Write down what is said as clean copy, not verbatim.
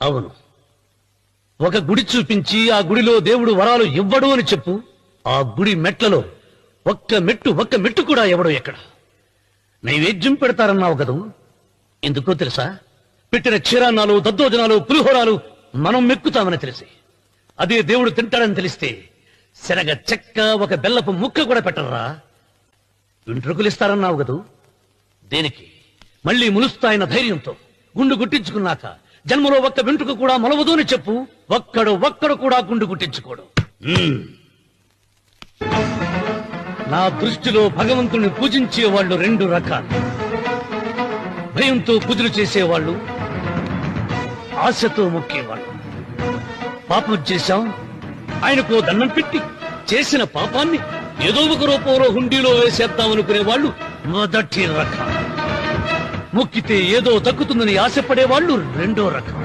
అవును, ఒక గుడి చూపించి ఆ గుడిలో దేవుడు వరాలు ఇవ్వడు అని చెప్పు. ఆ గుడి మెట్లలో ఒక్క మెట్టు కూడా ఎవడో ఎక్కడ. నైవేద్యం పెడతారన్నావు కదూ, ఎందుకో తెలుసా? పెట్టిన క్షీరాన్నాలు, దద్దోజనాలు, పులిహోరాలు మనం మెక్కుతామని తెలిసి, అదే దేవుడు తింటాడని తెలిస్తే శనగ చెక్క, ఒక బెల్లపు ముక్క కూడా పెట్టరా. వెంట్రుకలిస్తారన్నావు కదూ, దేనికి? మళ్ళీ ములుస్తాయన్న ధైర్యంతో గుండు గుట్టించుకున్నాక జన్మలో ఒక్క వెంట్రుక కూడా మొలవదు అని చెప్పు. ఒక్కడు కూడా గుండు గుట్టించుకోడు. నా దృష్టిలో భగవంతుని పూజించే వాళ్ళు రెండు రకాలు. భయంతో పూజలు చేసేవాళ్ళు, ఆశతో మొక్కేవాళ్ళు. పాపం చేశాం, ఆయనకు దండం పెట్టి చేసిన పాపాన్ని ఏదో ఒక రూపంలో హుండీలో వేసేద్దామనుకునే వాళ్ళు మొదటి రకం. మొక్కితే ఏదో దక్కుతుందని ఆశపడేవాళ్ళు రెండో రకం.